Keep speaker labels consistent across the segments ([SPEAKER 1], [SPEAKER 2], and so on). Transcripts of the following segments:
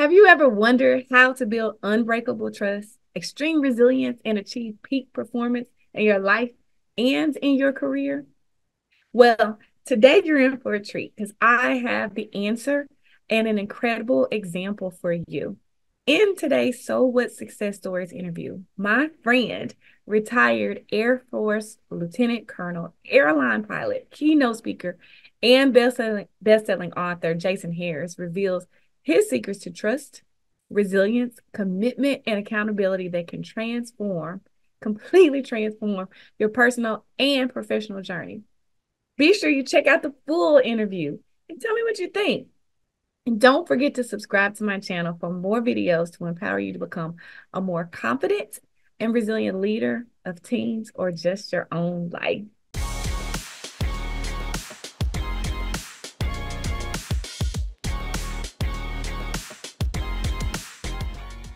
[SPEAKER 1] Have you ever wondered how to build unbreakable trust, extreme resilience, and achieve peak performance in your life and in your career? Well, today you're in for a treat because I have the answer and an incredible example for you. In today's So What Success Stories interview, my friend, retired Air Force Lieutenant Colonel, airline pilot, keynote speaker, and best-selling author Jason Harris reveals his secrets to trust, resilience, commitment, and accountability that can completely transform your personal and professional journey. Be sure you check out the full interview and tell me what you think. And don't forget to subscribe to my channel for more videos to empower you to become a more confident and resilient leader of teams or just your own life.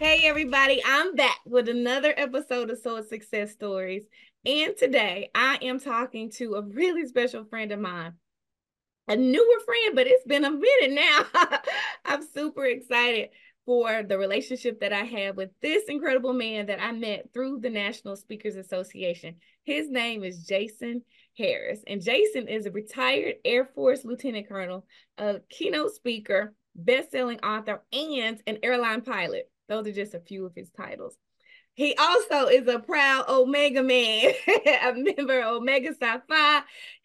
[SPEAKER 1] Hey, everybody, I'm back with another episode of So Success Stories. And today I am talking to a really special friend of mine, a newer friend, but it's been a minute now. I'm super excited for the relationship that I have with this incredible man that I met through the National Speakers Association. His name is Jason Harris, and Jason is a retired Air Force Lieutenant Colonel, a keynote speaker, best-selling author, and an airline pilot. Those are just a few of his titles. He also is a proud Omega man, a member of Omega Psi Phi,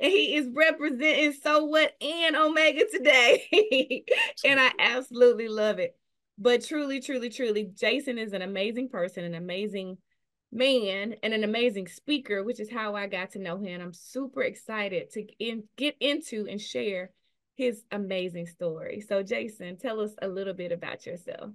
[SPEAKER 1] and he is representing So What and Omega today. And I absolutely love it. But truly, truly, truly, Jason is an amazing person, an amazing man, and an amazing speaker, which is how I got to know him. I'm super excited to get into and share his amazing story. So, Jason, tell us a little bit about yourself.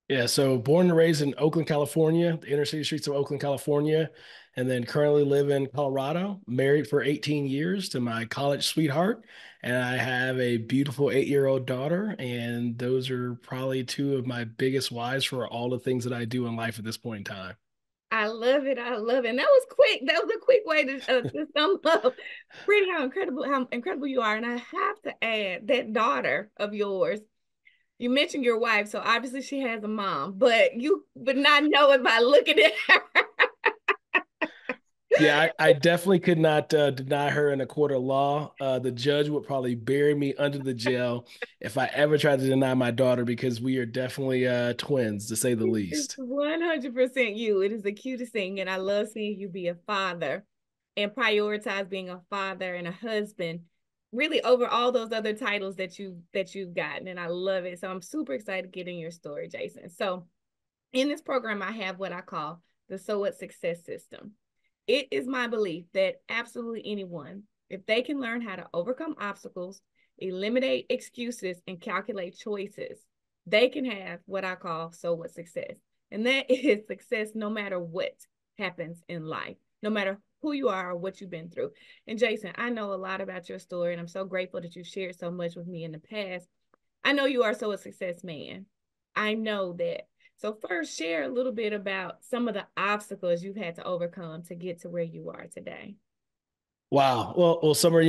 [SPEAKER 2] Yeah, so born and raised in Oakland, California, the inner city streets of Oakland, California, and then currently live in Colorado, married for 18 years to my college sweetheart. And I have a beautiful 8-year-old daughter. And those are probably two of my biggest whys for all the things that I do in life at this point in time.
[SPEAKER 1] I love it. I love it. And that was quick. That was a quick way to sum up pretty how incredible you are. And I have to add that daughter of yours. You mentioned your wife, so obviously she has a mom, but you would not know it by looking at her.
[SPEAKER 2] Yeah, I definitely could not deny her in a court of law. The judge would probably bury me under the jail if I ever tried to deny my daughter because we are definitely twins, to say the
[SPEAKER 1] It's
[SPEAKER 2] least.
[SPEAKER 1] 100% you. It is the cutest thing, and I love seeing you be a father and prioritize being a father and a husband really over all those other titles that you've gotten, and I love it. So I'm super excited to get in your story, Jason. So in this program, I have what I call the So What Success System. It is my belief that absolutely anyone, if they can learn how to overcome obstacles, eliminate excuses, and calculate choices, they can have what I call So What Success. And that is success no matter what happens in life, no matter who you are or what you've been through. And Jason, I know a lot about your story, and I'm so grateful that you shared so much with me in the past. I know you are so a success man. I know that. So first, share a little bit about some of the obstacles you've had to overcome to get to where you are today.
[SPEAKER 2] Wow. Well, Summer,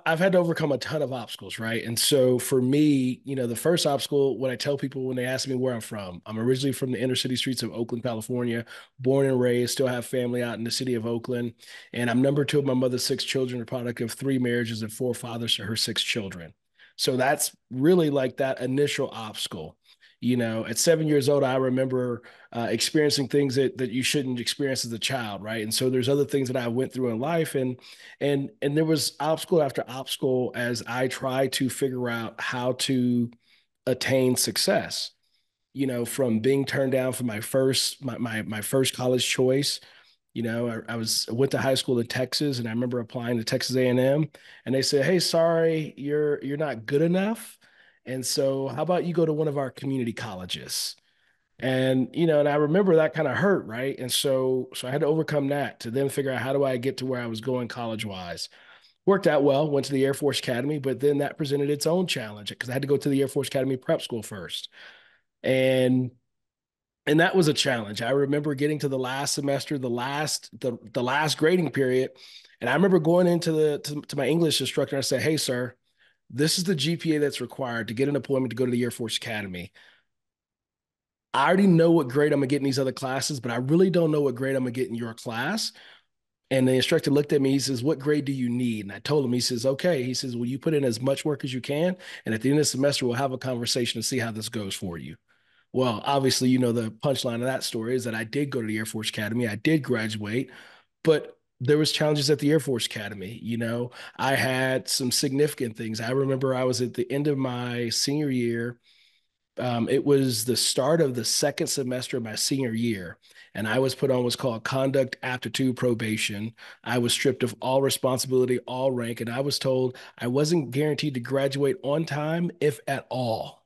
[SPEAKER 2] I've had to overcome a ton of obstacles, right? And so for me, the first obstacle, what I tell people when they ask me where I'm originally from the inner city streets of Oakland, California, born and raised, still have family out in the city of Oakland. And I'm number two of my mother's six children, a product of three marriages and four fathers to her six children. So that's really like that initial obstacle. At 7 years old, I remember experiencing things that you shouldn't experience as a child, right? And so there's other things that I went through in life, and there was obstacle after obstacle as I tried to figure out how to attain success. From being turned down for my first college choice. I went to high school in Texas, and I remember applying to Texas A&M, and they said, "Hey, sorry, you're not good enough, and so how about you go to one of our community colleges?" And I remember that kind of hurt, right? And so I had to overcome that to then figure out how do I get to where I was going college wise. Worked out well, went to the Air Force Academy, but then that presented its own challenge because I had to go to the Air Force Academy prep school first. And and that was a challenge. I remember getting to the last semester, the last grading period, and I remember going into to my English instructor and I said, "Hey, sir, this is the GPA that's required to get an appointment to go to the Air Force Academy. I already know what grade I'm gonna get in these other classes, but I really don't know what grade I'm gonna get in your class. And the instructor looked at me. He says, "What grade do you need?" And I told him. He says, "Okay." He says, "Well, you put in as much work as you can, and at the end of the semester, we'll have a conversation to see how this goes for you." Well, obviously, the punchline of that story is that I did go to the Air Force Academy. I did graduate, but there was challenges at the Air Force Academy. I had some significant things. I remember I was at the end of my senior year. It was the start of the second semester of my senior year, and I was put on what's called conduct aptitude probation. I was stripped of all responsibility, all rank, and I was told I wasn't guaranteed to graduate on time, if at all.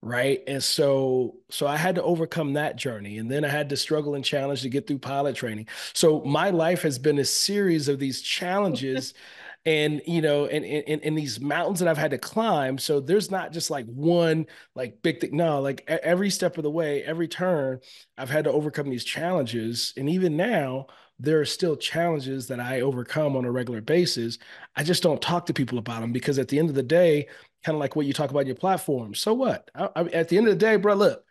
[SPEAKER 2] Right. And so I had to overcome that journey. And then I had to struggle and challenge to get through pilot training. So my life has been a series of these challenges and and these mountains that I've had to climb. So there's not just like one like big thing. No, like every step of the way, every turn, I've had to overcome these challenges. And even now, there are still challenges that I overcome on a regular basis. I just don't talk to people about them because at the end of the day, kind of like what you talk about in your platform. So what? At the end of the day, bro, look,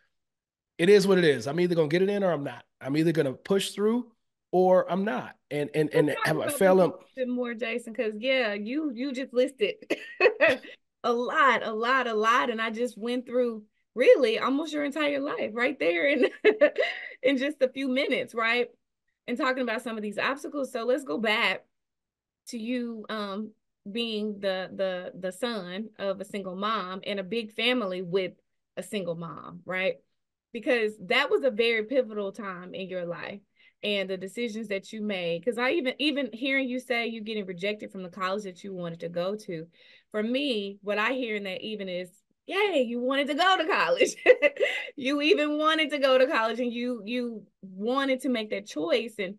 [SPEAKER 2] it is what it is. I'm either gonna get it in or I'm not. I'm either gonna push through or I'm not. And and
[SPEAKER 1] Let's
[SPEAKER 2] and
[SPEAKER 1] talk
[SPEAKER 2] have I
[SPEAKER 1] about this a
[SPEAKER 2] failed?
[SPEAKER 1] little bit more, Jason, because yeah, you just listed a lot, and I just went through really almost your entire life right there in in just a few minutes, right? And talking about some of these obstacles. So let's go back to you being the son of a single mom and a big family with a single mom, right? Because that was a very pivotal time in your life and the decisions that you made. Because I even hearing you say you getting rejected from the college that you wanted to go to, for me, what I hear in that even is, yay, you wanted to go to college. You even wanted to go to college, and you wanted to make that choice. And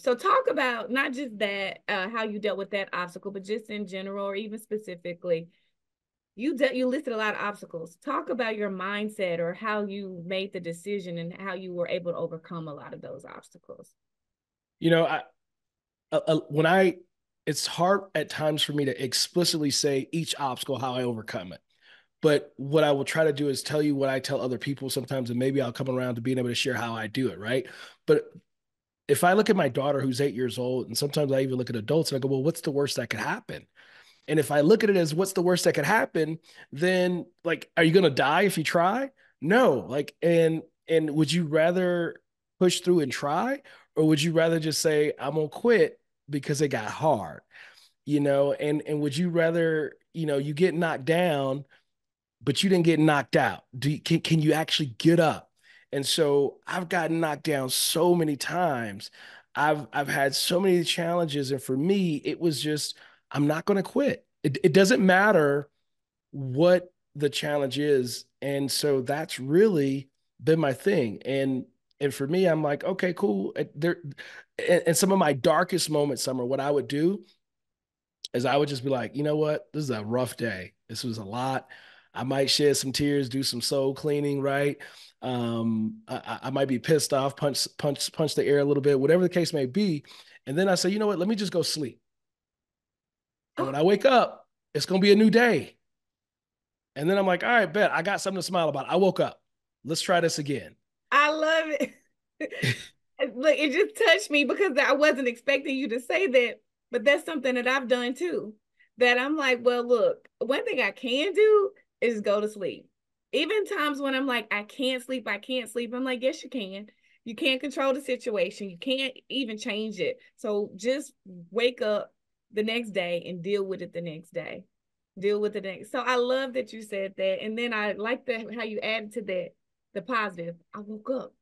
[SPEAKER 1] so talk about not just that, how you dealt with that obstacle, but just in general, or even specifically, you listed a lot of obstacles. Talk about your mindset or how you made the decision and how you were able to overcome a lot of those obstacles.
[SPEAKER 2] You know, when I, it's hard at times for me to explicitly say each obstacle how I overcome it. But what I will try to do is tell you what I tell other people sometimes, and maybe I'll come around to being able to share how I do it, right? But if I look at my daughter who's 8 years old, and sometimes I even look at adults and I go, well, what's the worst that could happen? And if I look at it as what's the worst that could happen, then like, are you going to die if you try? No. Like, and would you rather push through and try, or would you rather just say, I'm going to quit because it got hard? And would you rather, you get knocked down but you didn't get knocked out. Can you actually get up? And so I've gotten knocked down so many times. I've had so many challenges, and for me, it was just I'm not going to quit. It doesn't matter what the challenge is, and so that's really been my thing. And for me, I'm like, okay, cool. And some of my darkest moments, Summer, what I would do is I would just be like, you know what? This is a rough day. This was a lot. I might shed some tears, do some soul cleaning, right? I might be pissed off, punch the air a little bit, whatever the case may be. And then I say, you know what? Let me just go sleep. And when
[SPEAKER 1] Oh,
[SPEAKER 2] I wake up, it's gonna be a new day. And then I'm like, all right, bet I got something to smile about. I woke up. Let's try this again.
[SPEAKER 1] I love it. Look, it just touched me because I wasn't expecting you to say that, but that's something that I've done too. That I'm like, well, look, one thing I can do is go to sleep. Even times when I'm like, I can't sleep. I'm like, yes, you can. You can't control the situation. You can't even change it. So just wake up the next day and deal with it the next day. Deal with it next. So I love that you said that. And then I like that how you added to that the positive. I woke up.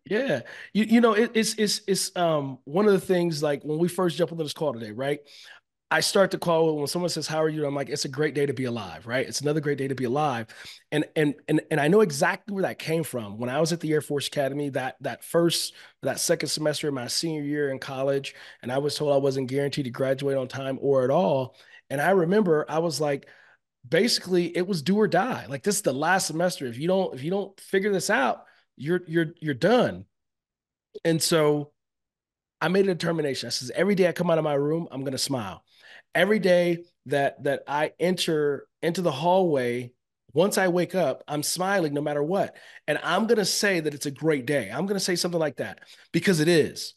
[SPEAKER 2] Yeah. It's one of the things like when we first jump into this call today, right? I start the call when someone says, "How are you?" I'm like, "It's a great day to be alive, right? It's another great day to be alive." And I know exactly where that came from. When I was at the Air Force Academy, that second semester of my senior year in college, and I was told I wasn't guaranteed to graduate on time or at all. And I remember I was like, basically, it was do or die. Like this is the last semester. If you don't figure this out, you're done. And so I made a determination. I says every day I come out of my room, I'm gonna smile. Every day that I enter into the hallway Once I wake up, I'm smiling no matter what. And I'm going to say that it's a great day. I'm going to say something like that because it is.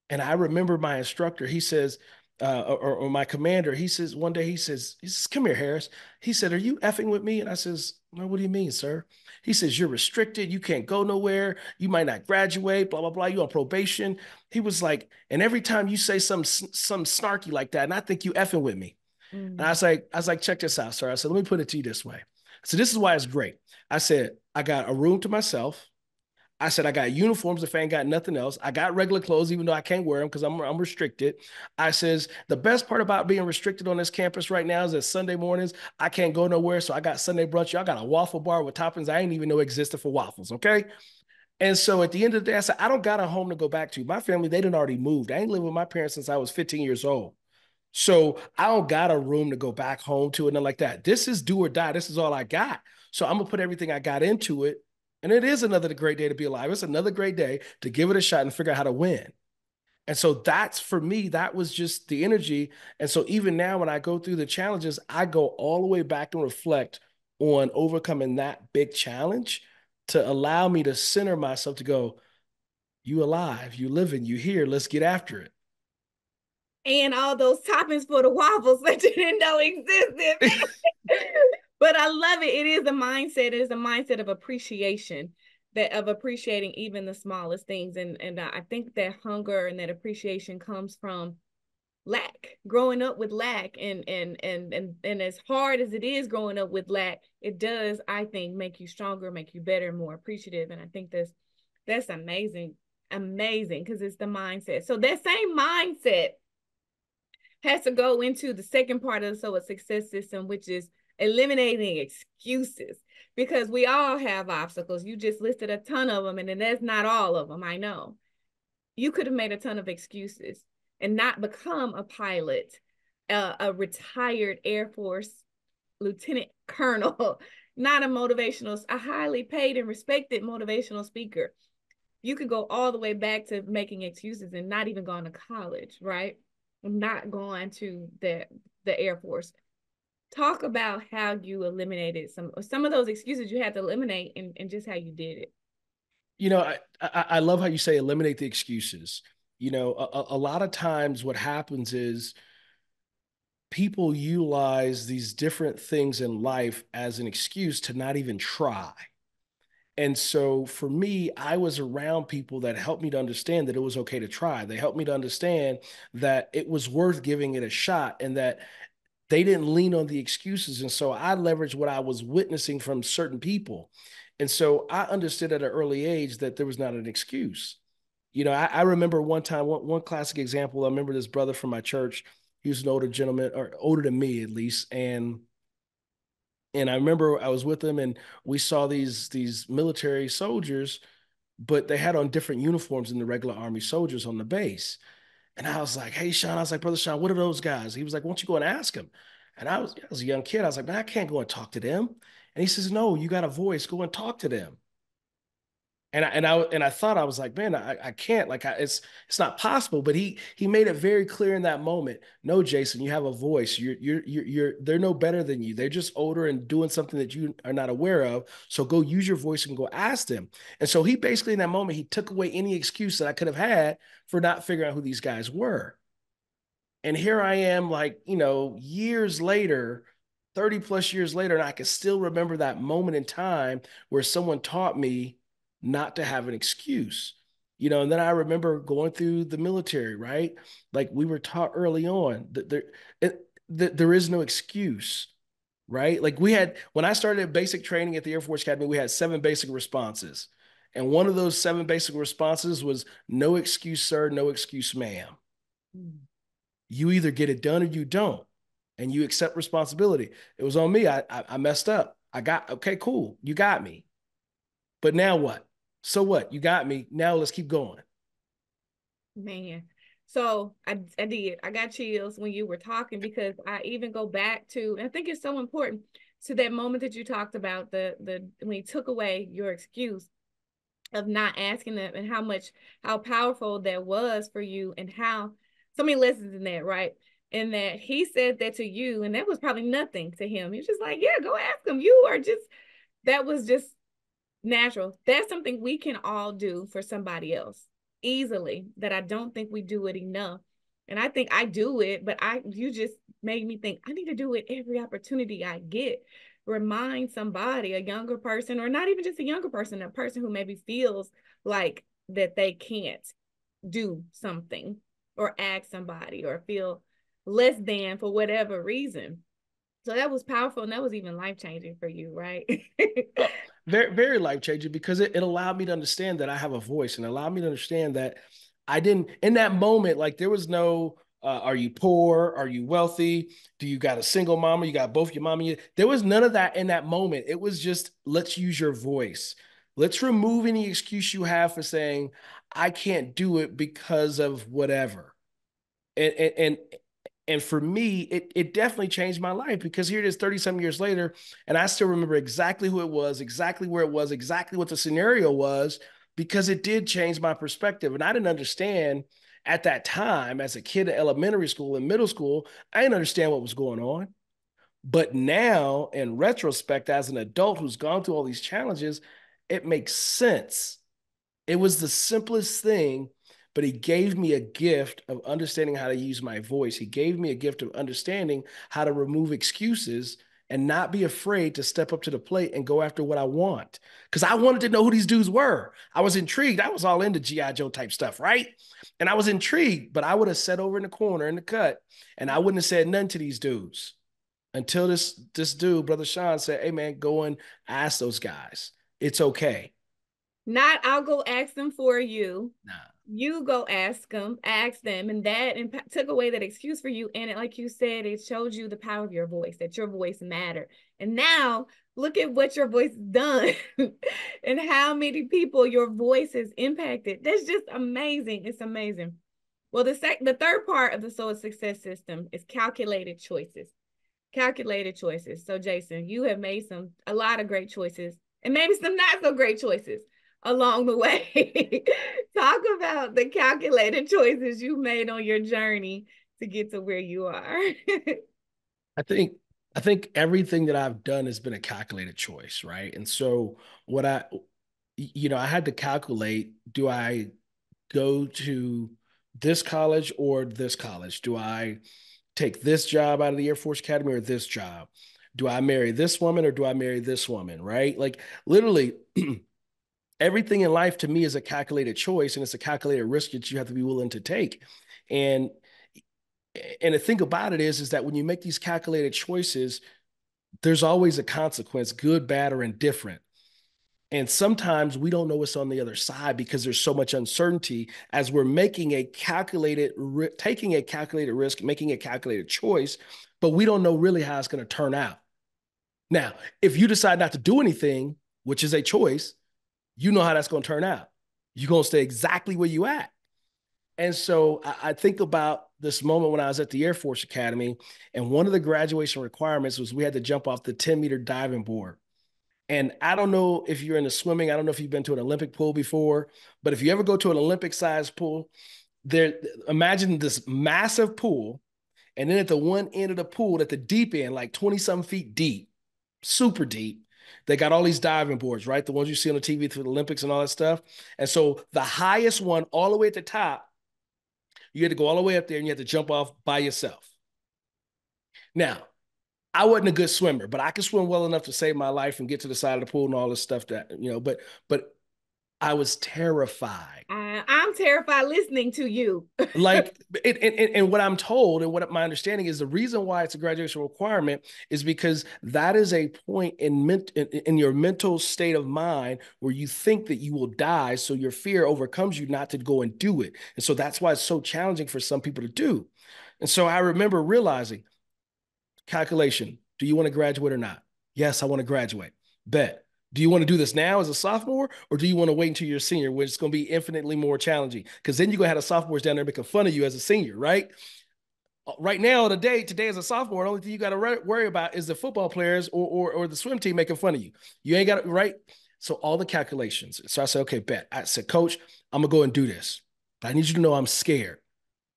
[SPEAKER 2] And I remember my instructor, he says, or my commander, he says, one day he says, come here, Harris. He said, are you effing with me? And I says, no, what do you mean, sir? He says, you're restricted. You can't go nowhere. You might not graduate, blah, blah, blah. You on probation. He was like, and every time you say some snarky like that, and I think you effing with me. And
[SPEAKER 1] Mm.
[SPEAKER 2] I was like, check this out, sir. I said, let me put it to you this way. So this is why it's great. I said, I got a room to myself. I said, I got uniforms if I ain't got nothing else. I got regular clothes, even though I can't wear them because I'm restricted. I says, the best part about being restricted on this campus right now is that Sunday mornings, I can't go nowhere. So I got Sunday brunch. Y'all got a waffle bar with toppings I didn't even know existed for waffles. Okay. And so at the end of the day, I said, I don't got a home to go back to. My family, they didn't already moved. I ain't lived with my parents since I was 15 years old. So I don't got a room to go back home to and nothing like that. This is do or die. This is all I got. So I'm gonna put everything I got into it. And it is another great day to be alive. It's another great day to give it a shot and figure out how to win. And so that's for me, that was just the energy. And so even now, when I go through the challenges, I go all the way back and reflect on overcoming that big challenge to allow me to center myself to go, you alive, you living, you here, let's get after
[SPEAKER 1] And all those toppings for the waffles that you didn't know existed.
[SPEAKER 2] it.
[SPEAKER 1] But I love it. It is a mindset. It is a mindset of appreciation, that of appreciating even the smallest things. And I think that hunger and that appreciation comes from lack, growing up with lack, and as hard as it is growing up with lack, it does, I think, make you stronger, make you better, more appreciative. And I think that's amazing, amazing, because it's the mindset. So that same mindset has to go into the second part of the success system, which is eliminating excuses, because we all have obstacles. You just listed a ton of them, and then that's not all of them. I know you could have made a ton of excuses and not become a pilot, a retired Air Force lieutenant colonel, not a highly paid and respected motivational speaker. You could go all the way back to making excuses and not even going to college, right? Not going to the Air Force. Talk about how you eliminated some of those excuses you had to eliminate, and just how you did it.
[SPEAKER 2] You know, I love how you say eliminate the excuses. You know, a lot of times what happens is people utilize these different things in life as an excuse to not even try. And so for me, I was around people that helped me to understand that it was okay to try. They helped me to understand that it was worth giving it a shot and that they didn't lean on the excuses. And so I leveraged what I was witnessing from certain people. And so I understood at an early age that there was not an excuse. You know, I remember one time, one classic example. I remember this brother from my church. He was an older gentleman, or older than me at least. And I remember I was with him and we saw these military soldiers, but they had on different uniforms than the regular army soldiers on the base. And I was like, hey, Sean, I was like, brother Sean, what are those guys? He was like, why don't you go and ask them? And I was a young kid. I was like, man, I can't go and talk to them. And he says, no, you got a voice. Go and talk to them. And I thought I was like, man, I can't. Like, it's not possible. But he made it very clear in that moment. No, Jason, you have a voice. They're no better than you. They're just older and doing something that you are not aware of. So go use your voice and go ask them. And so he basically in that moment he took away any excuse that I could have had for not figuring out who these guys were. And here I am, like, you know, years later, 30 plus years later, and I can still remember that moment in time where someone taught me not to have an excuse. You know, and then I remember going through the military, right? Like we were taught early on that there is no excuse, right? Like we had, when I started basic training at the Air Force Academy, we had 7 basic responses. And one of those 7 basic responses was no excuse, sir, no excuse, ma'am.
[SPEAKER 1] Mm.
[SPEAKER 2] You either get it done or you don't, and you accept responsibility. It was on me. I messed up. I got okay, cool. You got me. But now what? So what? You got me. Now let's keep going.
[SPEAKER 1] Man. So I did. I got chills when you were talking, because I even go back to, and I think it's so important, to that moment that you talked about, the when you took away your excuse of not asking them, and how powerful that was for you, and how so many lessons in that, right? and that he said that to you, and that was probably nothing to him. He was just like, yeah, go ask him. You are just, that was just natural. That's something we can all do for somebody else easily, that I don't think we do it enough. And I think I do it, but you just made me think I need to do it every opportunity I get. Remind somebody, a younger person, or not even just a younger person, a person who maybe feels like that they can't do something, or ask somebody, or feel less than for whatever reason. So that was powerful, and that was even life changing for you, right?
[SPEAKER 2] Oh, very, very life changing because it allowed me to understand that I have a voice and allowed me to understand that I didn't, in that moment, like there was no, are you poor? Are you wealthy? Do you got a single mama? You got both your mom and you? There was none of that in that moment. It was just, let's use your voice. Let's remove any excuse you have for saying, I can't do it because of whatever. And and for me, it definitely changed my life because here it is 30 some years later, and I still remember exactly who it was, exactly where it was, exactly what the scenario was, because it did change my perspective. And I didn't understand at that time as a kid in elementary school and middle school, I didn't understand what was going on. But now, in retrospect, as an adult who's gone through all these challenges, it makes sense. It was the simplest thing, but he gave me a gift of understanding how to use my voice. He gave me a gift of understanding how to remove excuses and not be afraid to step up to the plate and go after what I want. Because I wanted to know who these dudes were. I was intrigued. I was all into G.I. Joe type stuff, right? And I was intrigued, but I would have sat over in the corner in the cut and I wouldn't have said none to these dudes until this dude, Brother Sean, said, hey man, go and ask those guys. It's okay.
[SPEAKER 1] Not, I'll go ask them for you.
[SPEAKER 2] Nah.
[SPEAKER 1] You go ask them, and that took away that excuse for you. And like you said, it showed you the power of your voice, that your voice mattered. And now look at what your voice has done and how many people your voice has impacted. That's just amazing. It's amazing. Well, the third part of the soul success system is calculated choices. Calculated choices. So, Jason, you have made a lot of great choices, and maybe some not so great choices along the way. Talk about the calculated choices you made on your journey to get to where you are.
[SPEAKER 2] I think I think everything that I've done has been a calculated choice, right? And so what I had to calculate, do I go to this college or this college? Do I take this job out of the Air Force Academy or this job? Do I marry this woman or do I marry this woman, right? Like literally everything in life to me is a calculated choice and it's a calculated risk that you have to be willing to take. And and the thing about it is that when you make these calculated choices, there's always a consequence, good, bad, or indifferent. And sometimes we don't know what's on the other side because there's so much uncertainty as we're making taking a calculated risk, making a calculated choice, but we don't know really how it's going to turn out. Now, if you decide not to do anything, which is a choice, you know how that's going to turn out. You're going to stay exactly where you at. And so I think about this moment when I was at the Air Force Academy, and one of the graduation requirements was we had to jump off the 10-meter diving board. And I don't know if you're into swimming. I don't know if you've been to an Olympic pool before, but if you ever go to an Olympic sized pool, there, imagine this massive pool. And then at the one end of the pool, at the deep end, like 20 some feet deep, super deep, they got all these diving boards, right? The ones you see on the TV through the Olympics and all that stuff. And so the highest one, all the way at the top, you had to go all the way up there and you had to jump off by yourself. Now, I wasn't a good swimmer, but I could swim well enough to save my life and get to the side of the pool and all this stuff but I was terrified.
[SPEAKER 1] I'm terrified listening to you.
[SPEAKER 2] Like and what I'm told and what my understanding is the reason why it's a graduation requirement is because that is a point in your mental state of mind where you think that you will die, so your fear overcomes you not to go and do it. And so that's why it's so challenging for some people to do. And so I remember realizing calculation. Do you want to graduate or not? Yes, I want to graduate. Bet. Do you want to do this now as a sophomore, or do you want to wait until you're a senior, which is going to be infinitely more challenging? Because then you're going to have the sophomores down there making fun of you as a senior, right? Right now, today as a sophomore, the only thing you got to worry about is the football players or the swim team making fun of you. You ain't got it, right? So all the calculations. So I said, okay, bet. I said, Coach, I'm going to go and do this. But I need you to know I'm scared.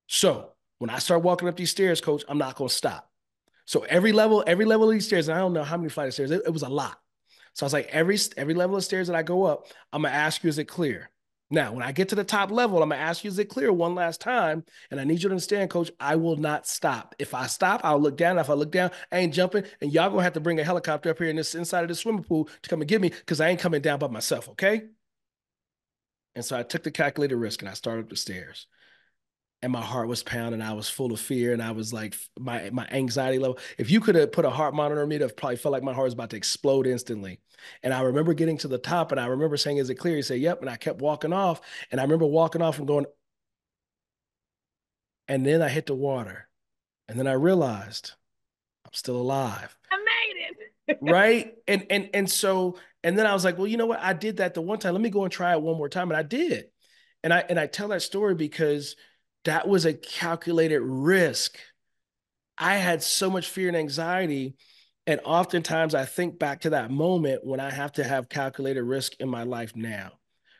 [SPEAKER 2] So When I start walking up these stairs, coach, I'm not going to stop. So every level of these stairs, and I don't know how many flight of stairs, it was a lot. So I was like, every level of stairs that I go up, I'm gonna ask you, is it clear? Now, when I get to the top level, I'm gonna ask you, is it clear one last time? And I need you to understand, coach, I will not stop. If I stop, I'll look down. If I look down, I ain't jumping. And y'all gonna have to bring a helicopter up here in this inside of the swimming pool to come and get me because I ain't coming down by myself, okay? And so I took the calculated risk and I started up the stairs and my heart was pounding. I was full of fear, and I was like, my anxiety level. If you could have put a heart monitor on me, that probably felt like my heart was about to explode instantly. And I remember getting to the top, and I remember saying, "Is it clear?" He said, "Yep." And I kept walking off, and I remember walking off and going, and then I hit the water, and then I realized I'm still alive.
[SPEAKER 1] I made it.
[SPEAKER 2] Right. And then I was like, well, you know what? I did that the one time. Let me go and try it one more time. And I did. And I tell that story because that was a calculated risk. I had so much fear and anxiety. And oftentimes I think back to that moment when I have to have calculated risk in my life now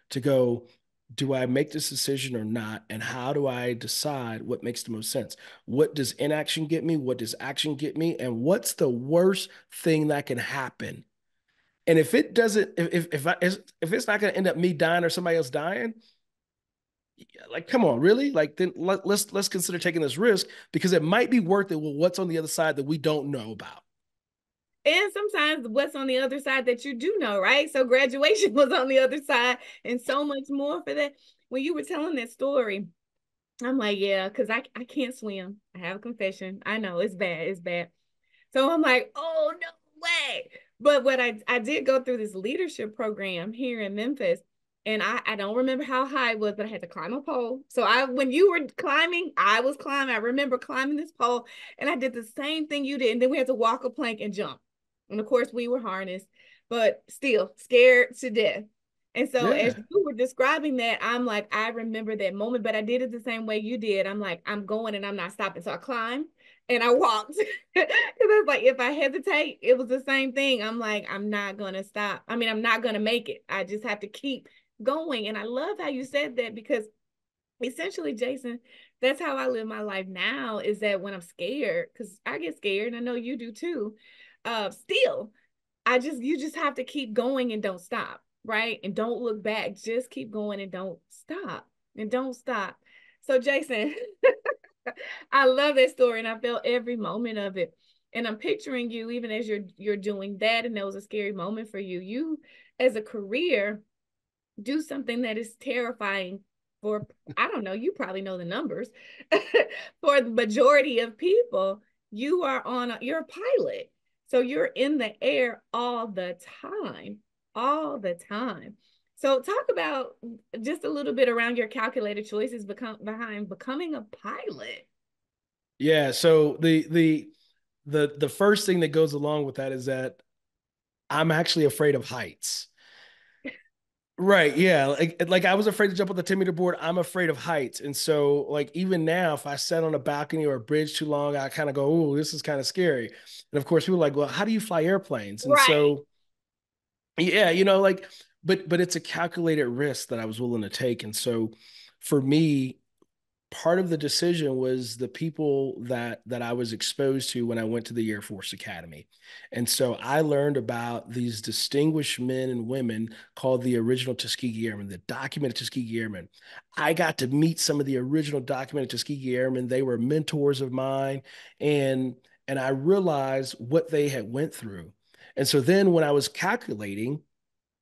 [SPEAKER 2] to go, do I make this decision or not? And how do I decide what makes the most sense? What does inaction get me? What does action get me? And what's the worst thing that can happen? And if it doesn't, if it's not going to end up me dying or somebody else dying, like, come on, really? Like, then let's consider taking this risk because it might be worth it with what's on the other side that we don't know about.
[SPEAKER 1] And sometimes what's on the other side that you do know, right? So graduation was on the other side and so much more for that. When you were telling that story, I'm like, yeah, because I can't swim. I have a confession. I know it's bad. It's bad. So I'm like, oh no way. But what I did go through this leadership program here in Memphis. And I don't remember how high it was, but I had to climb a pole. So when you were climbing, I was climbing. I remember climbing this pole and I did the same thing you did. And then we had to walk a plank and jump. And of course we were harnessed, but still scared to death. And so as
[SPEAKER 2] Yeah.
[SPEAKER 1] you were describing that, I'm like, I remember that moment, but I did it the same way you did. I'm like, I'm going and I'm not stopping. So I climbed and I walked. Because I was like, if I hesitate, it was the same thing. I'm like, I'm not going to stop. I mean, I'm not going to make it. I just have to keep going. And I love how you said that because essentially, Jason, that's how I live my life now is that when I'm scared, because I get scared and I know you do too, still, you just have to keep going and don't stop, right? And don't look back. Just keep going and don't stop. And don't stop. So, Jason, I love that story and I felt every moment of it. And I'm picturing you even as you're doing that, and that was a scary moment for you. You as a career do something that is terrifying for, I don't know, you probably know the numbers. For the majority of people, you're a pilot. So you're in the air all the time, all the time. So talk about just a little bit around your calculated choices behind becoming a pilot.
[SPEAKER 2] Yeah. So the first thing that goes along with that is that I'm actually afraid of heights. Right. Yeah. Like I was afraid to jump on the 10-meter board. I'm afraid of heights. And so, like, even now, if I sat on a balcony or a bridge too long, I kind of go, oh, this is kind of scary. And of course, people are like, well, how do you fly airplanes? And
[SPEAKER 1] Right.
[SPEAKER 2] so, yeah, like, but it's a calculated risk that I was willing to take. And so for me, part of the decision was the people that I was exposed to when I went to the Air Force Academy. And so I learned about these distinguished men and women called the original Tuskegee Airmen, the documented Tuskegee Airmen. I got to meet some of the original documented Tuskegee Airmen. They were mentors of mine, and I realized what they had went through. And so then when I was calculating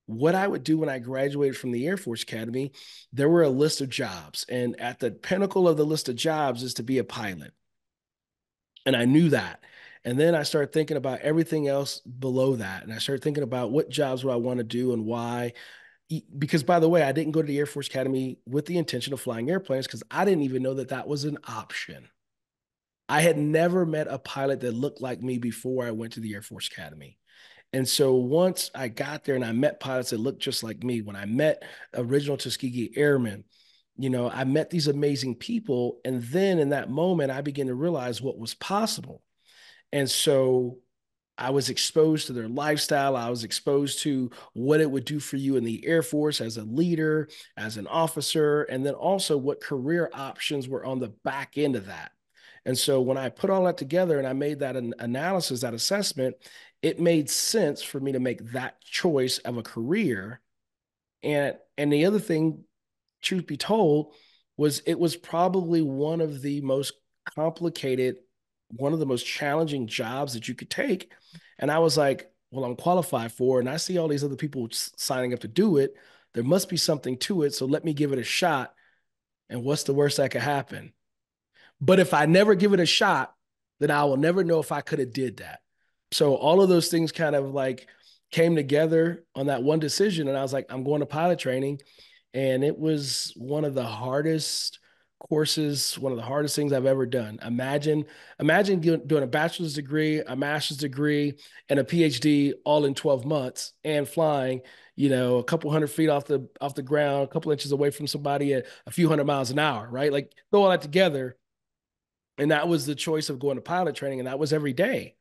[SPEAKER 2] what I would do when I graduated from the Air Force Academy, there were a list of jobs. And at the pinnacle of the list of jobs is to be a pilot. And I knew that. And then I started thinking about everything else below that. And I started thinking about what jobs would I want to do and why. Because, by the way, I didn't go to the Air Force Academy with the intention of flying airplanes because I didn't even know that that was an option. I had never met a pilot that looked like me before I went to the Air Force Academy. And so once I got there and I met pilots that looked just like me, when I met original Tuskegee Airmen, I met these amazing people. And then in that moment, I began to realize what was possible. And so I was exposed to their lifestyle. I was exposed to what it would do for you in the Air Force as a leader, as an officer, and then also what career options were on the back end of that. And so when I put all that together and I made that an analysis, that assessment, it made sense for me to make that choice of a career. And the other thing, truth be told, was it was probably one of the most complicated, one of the most challenging jobs that you could take. And I was like, well, I'm qualified for it, and I see all these other people signing up to do it. There must be something to it. So let me give it a shot. And what's the worst that could happen? But if I never give it a shot, then I will never know if I could have did that. So all of those things kind of like came together on that one decision. And I was like, I'm going to pilot training. And it was one of the hardest courses, one of the hardest things I've ever done. Imagine doing a bachelor's degree, a master's degree, and a PhD all in 12 months and flying, a couple hundred feet off the ground, a couple inches away from somebody at a few hundred miles an hour, right? Like throw all that together. And that was the choice of going to pilot training. And that was every day.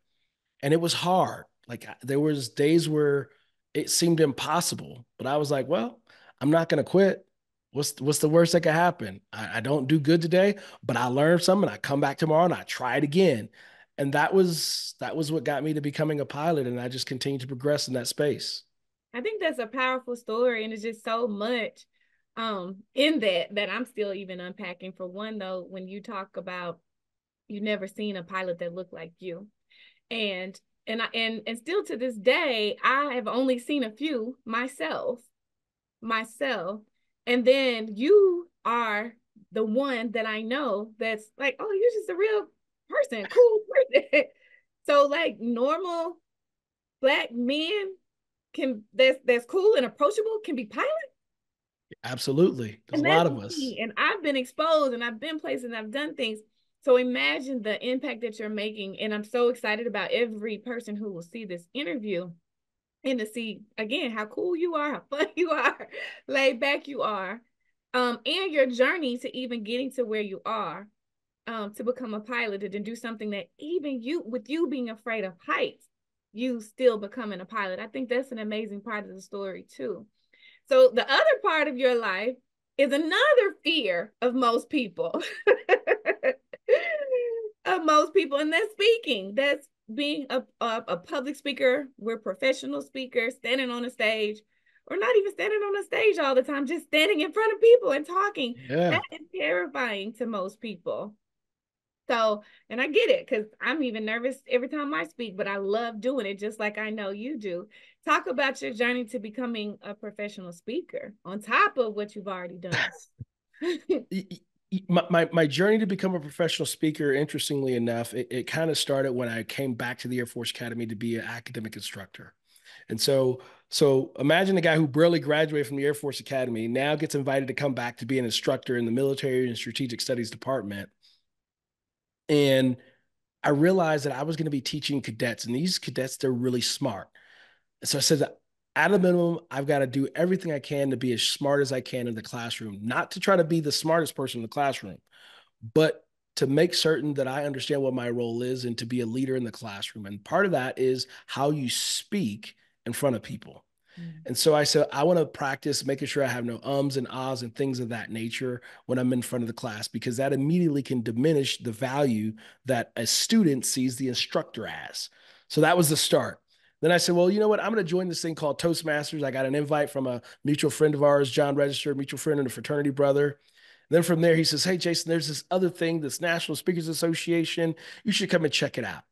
[SPEAKER 2] And it was hard. Like there was days where it seemed impossible, but I was like, well, I'm not going to quit. What's the worst that could happen? I don't do good today, but I learned something. I come back tomorrow and I try it again. And that was what got me to becoming a pilot. And I just continued to progress in that space.
[SPEAKER 1] I think that's a powerful story, and it's just so much in that I'm still even unpacking. For one, though, when you talk about you never seen a pilot that looked like you, and still to this day, I have only seen a few myself, and then you are the one that I know that's like, oh, you're just a real person, cool person. So like normal black men can that's cool and approachable can be pilots.
[SPEAKER 2] Absolutely. There's a
[SPEAKER 1] And that's
[SPEAKER 2] lot of us.
[SPEAKER 1] me. And I've been exposed and I've been places and I've done things. So imagine the impact that you're making. And I'm so excited about every person who will see this interview and to see again how cool you are, how fun you are, laid back you are, and your journey to even getting to where you are, to become a pilot and to do something that even you, with you being afraid of heights, you still becoming a pilot. I think that's an amazing part of the story too. So the other part of your life is another fear of most people. Of most people, and that's speaking. That's being a public speaker. We're professional speakers, standing on a stage, or not even standing on a stage all the time, just standing in front of people and talking.
[SPEAKER 2] Yeah.
[SPEAKER 1] That is terrifying to most people. So, and I get it because I'm even nervous every time I speak, but I love doing it just like I know you do. Talk about your journey to becoming a professional speaker on top of what you've already done.
[SPEAKER 2] My journey to become a professional speaker, interestingly enough, it kind of started when I came back to the Air Force Academy to be an academic instructor. And so imagine a guy who barely graduated from the Air Force Academy now gets invited to come back to be an instructor in the military and strategic studies department. And I realized that I was going to be teaching cadets, and these cadets, they're really smart. So I said, at a minimum, I've got to do everything I can to be as smart as I can in the classroom, not to try to be the smartest person in the classroom, but to make certain that I understand what my role is and to be a leader in the classroom. And part of that is how you speak in front of people. And so I said, I want to practice making sure I have no ums and ahs and things of that nature when I'm in front of the class, because that immediately can diminish the value that a student sees the instructor as. So that was the start. Then I said, well, you know what? I'm going to join this thing called Toastmasters. I got an invite from a mutual friend of ours, John Register, mutual friend and a fraternity brother. Then from there, he says, hey, Jason, there's this other thing, this National Speakers Association. You should come and check it out.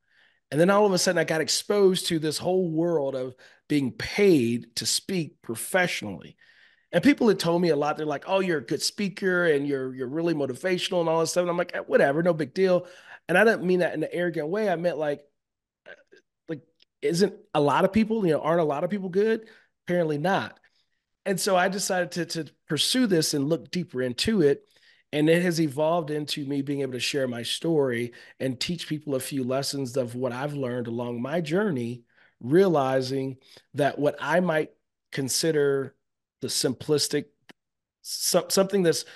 [SPEAKER 2] And then all of a sudden, I got exposed to this whole world of being paid to speak professionally. And people had told me a lot. They're like, "Oh, you're a good speaker, and you're really motivational, and all this stuff." And I'm like, "Whatever, no big deal." And I didn't mean that in an arrogant way. I meant like, isn't a lot of people, aren't a lot of people good? Apparently not. And so I decided to pursue this and look deeper into it. And it has evolved into me being able to share my story and teach people a few lessons of what I've learned along my journey, realizing that what I might consider the simplistic, something that's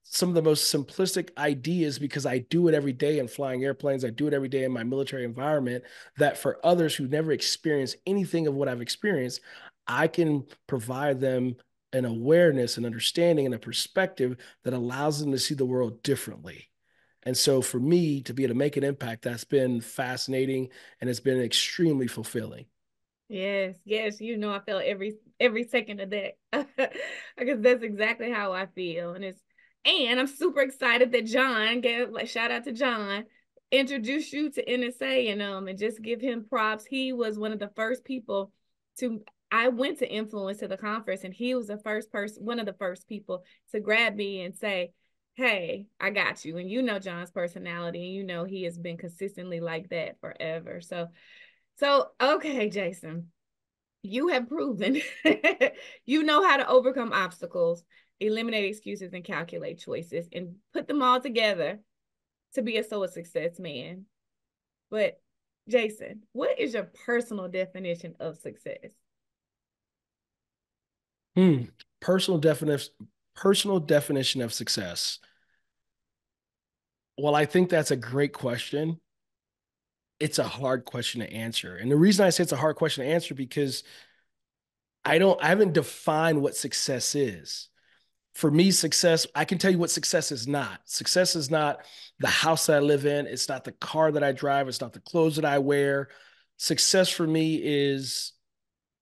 [SPEAKER 2] some of the most simplistic ideas, because I do it every day in flying airplanes. I do it every day in my military environment, that for others who never experience anything of what I've experienced, I can provide them an awareness, an understanding, and a perspective that allows them to see the world differently. And so for me to be able to make an impact, that's been fascinating and it's been extremely fulfilling.
[SPEAKER 1] Yes, yes, I felt every second of that. Because that's exactly how I feel. And I'm super excited that John gave like shout out to John, introduced you to NSA and just give him props. He was one of the first people to I went to Influence to the conference and he was the first person, one of the first people to grab me and say, "Hey, I got you." And John's personality, and he has been consistently like that forever. So, okay, Jason, you have proven you know how to overcome obstacles, eliminate excuses, and calculate choices and put them all together to be a success man. But, Jason, what is your personal definition of success?
[SPEAKER 2] Hmm. Personal definition, personal definition of success. Well, I think that's a great question. It's a hard question to answer. And the reason I say it's a hard question to answer because I haven't defined what success is. For me, success, I can tell you what success is not. Success is not the house that I live in. It's not the car that I drive. It's not the clothes that I wear. Success for me is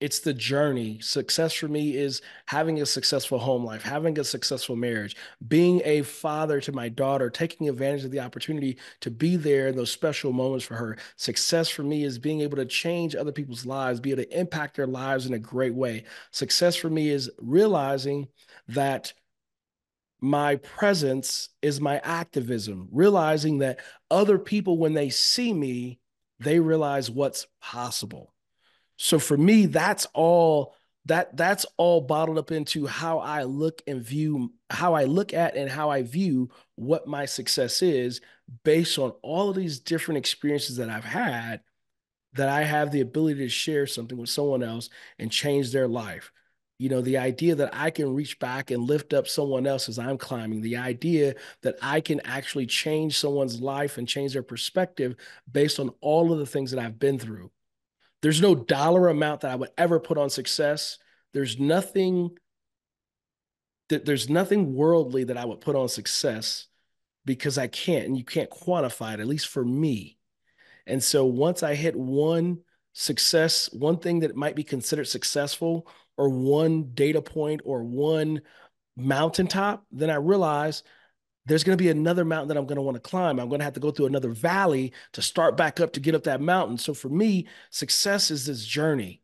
[SPEAKER 2] it's the journey. Success for me is having a successful home life, having a successful marriage, being a father to my daughter, taking advantage of the opportunity to be there in those special moments for her. Success for me is being able to change other people's lives, be able to impact their lives in a great way. Success for me is realizing that my presence is my activism, realizing that other people, when they see me, they realize what's possible. So for me, that's all bottled up into how I look and view, how I look at and how I view what my success is based on all of these different experiences that I've had, that I have the ability to share something with someone else and change their life. The idea that I can reach back and lift up someone else as I'm climbing, the idea that I can actually change someone's life and change their perspective based on all of the things that I've been through. There's no dollar amount that I would ever put on success. There's nothing there's nothing worldly that I would put on success because I can't, and you can't quantify it, at least for me. And so once I hit one success, one thing that might be considered successful, or one data point or one mountaintop, then I realize there's going to be another mountain that I'm going to want to climb. I'm going to have to go through another valley to start back up to get up that mountain. So for me, success is this journey.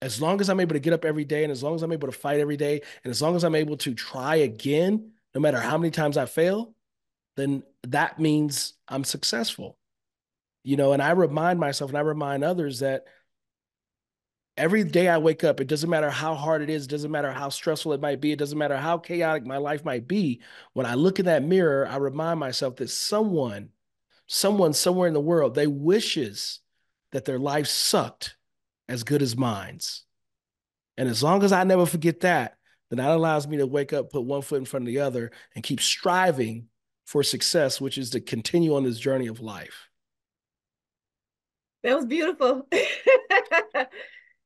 [SPEAKER 2] As long as I'm able to get up every day, and as long as I'm able to fight every day, and as long as I'm able to try again, no matter how many times I fail, then that means I'm successful. And I remind myself and I remind others that every day I wake up, it doesn't matter how hard it is, it doesn't matter how stressful it might be, it doesn't matter how chaotic my life might be. When I look in that mirror, I remind myself that someone somewhere in the world, they wishes that their life sucked as good as mine's. And as long as I never forget that, then that allows me to wake up, put one foot in front of the other, and keep striving for success, which is to continue on this journey of life.
[SPEAKER 1] That was beautiful.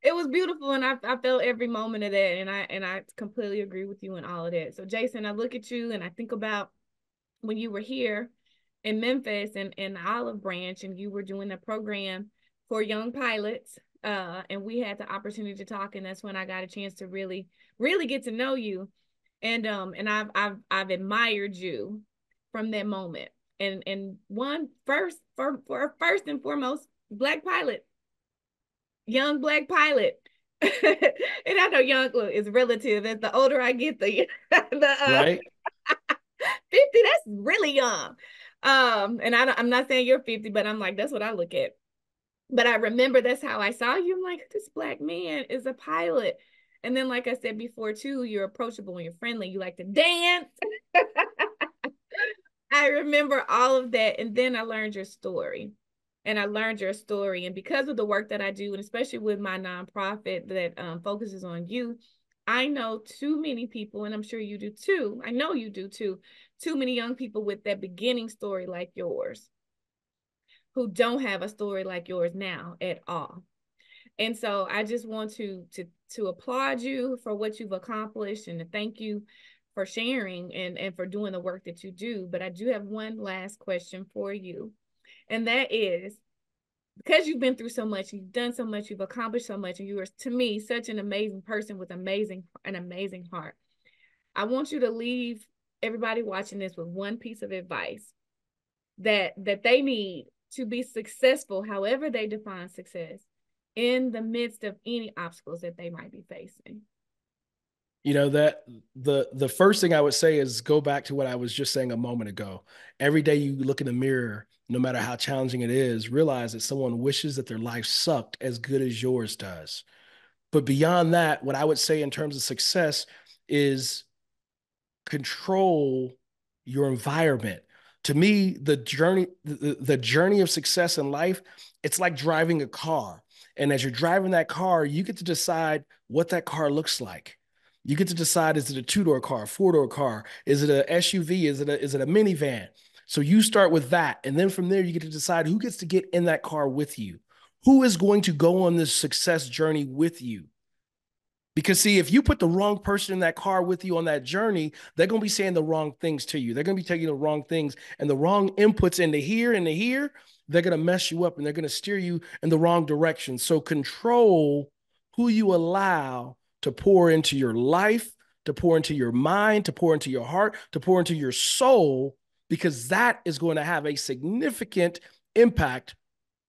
[SPEAKER 1] It was beautiful, and I felt every moment of that, and I completely agree with you in all of that. So, Jason, I look at you and I think about when you were here in Memphis and in Olive Branch, and you were doing a program for young pilots. And we had the opportunity to talk, and that's when I got a chance to really, really get to know you. And I've admired you from that moment. And one first for first and foremost, black pilot, young black pilot. And I know young is relative. As the older I get, the
[SPEAKER 2] Right?
[SPEAKER 1] 50, that's really young. And I'm not saying you're 50, but I'm like, that's what I look at. But I remember that's how I saw you. I'm like, this black man is a pilot. And then, like I said before, too, you're approachable and you're friendly. You like to dance. I remember all of that. And then I learned your story. And I learned your story. And because of the work that I do, and especially with my nonprofit that focuses on youth, I know too many people, and I'm sure you do too. I know you do too. Too many young people with that beginning story like yours who don't have a story like yours now at all. And so I just want to applaud you for what you've accomplished and to thank you for sharing and for doing the work that you do. But I do have one last question for you. And that is, because you've been through so much, you've done so much, you've accomplished so much, and you are, to me, such an amazing person with an amazing heart. I want you to leave everybody watching this with one piece of advice that they need to be successful, however they define success, in the midst of any obstacles that they might be facing.
[SPEAKER 2] That the first thing I would say is go back to what I was just saying a moment ago. Every day you look in the mirror, no matter how challenging it is, realize that someone wishes that their life sucked as good as yours does. But beyond that, what I would say in terms of success is control your environment. To me, the journey of success in life, it's like driving a car. And as you're driving that car, you get to decide what that car looks like. You get to decide, is it a two-door car, four-door car? Is it a SUV? Is it a minivan? So you start with that. And then from there, you get to decide who gets to get in that car with you. Who is going to go on this success journey with you? Because see, if you put the wrong person in that car with you on that journey, they're going to be saying the wrong things to you. They're going to be taking the wrong things and the wrong inputs into here and to here. They're going to mess you up and they're going to steer you in the wrong direction. So control who you allow to pour into your life, to pour into your mind, to pour into your heart, to pour into your soul, because that is going to have a significant impact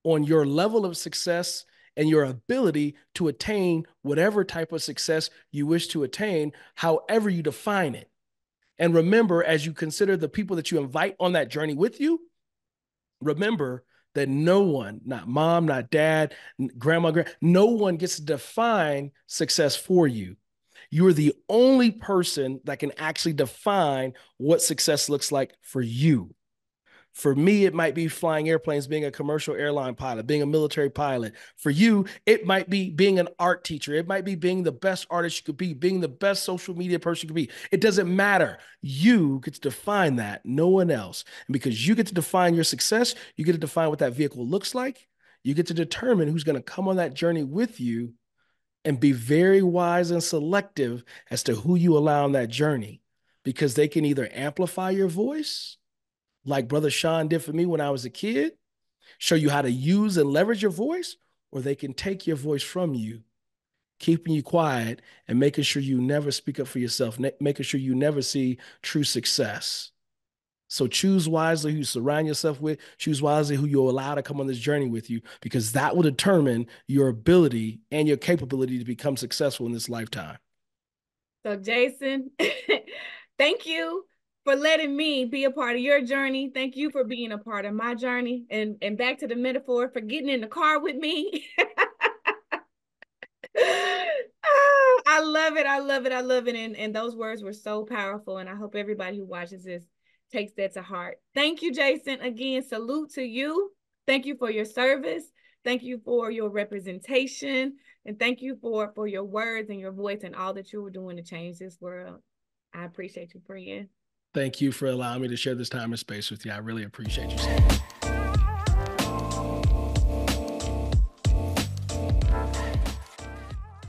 [SPEAKER 2] on your level of success and your ability to attain whatever type of success you wish to attain, however you define it. And remember, as you consider the people that you invite on that journey with you, remember that no one, not mom, not dad, grandma, no one gets to define success for you. You are the only person that can actually define what success looks like for you. For me, it might be flying airplanes, being a commercial airline pilot, being a military pilot. For you, it might be being an art teacher. It might be being the best artist you could be, being the best social media person you could be. It doesn't matter. You get to define that, no one else. And because you get to define your success, you get to define what that vehicle looks like. You get to determine who's going to come on that journey with you and be very wise and selective as to who you allow on that journey, because they can either amplify your voice like Brother Sean did for me when I was a kid, show you how to use and leverage your voice, or they can take your voice from you, keeping you quiet and making sure you never speak up for yourself, making sure you never see true success. So choose wisely who you surround yourself with, choose wisely who you allow to come on this journey with you, because that will determine your ability and your capability to become successful in this lifetime.
[SPEAKER 1] So, Jason, thank you for letting me be a part of your journey. Thank you for being a part of my journey. And back to the metaphor, for getting in the car with me. Oh, I love it. I love it. I love it. And those words were so powerful. And I hope everybody who watches this takes that to heart. Thank you, Jason. Again, salute to you. Thank you for your service. Thank you for your representation. And thank you for your words and your voice and all that you were doing to change this world. I appreciate you, friend.
[SPEAKER 2] Thank you for allowing me to share this time and space with you. I really appreciate you so much.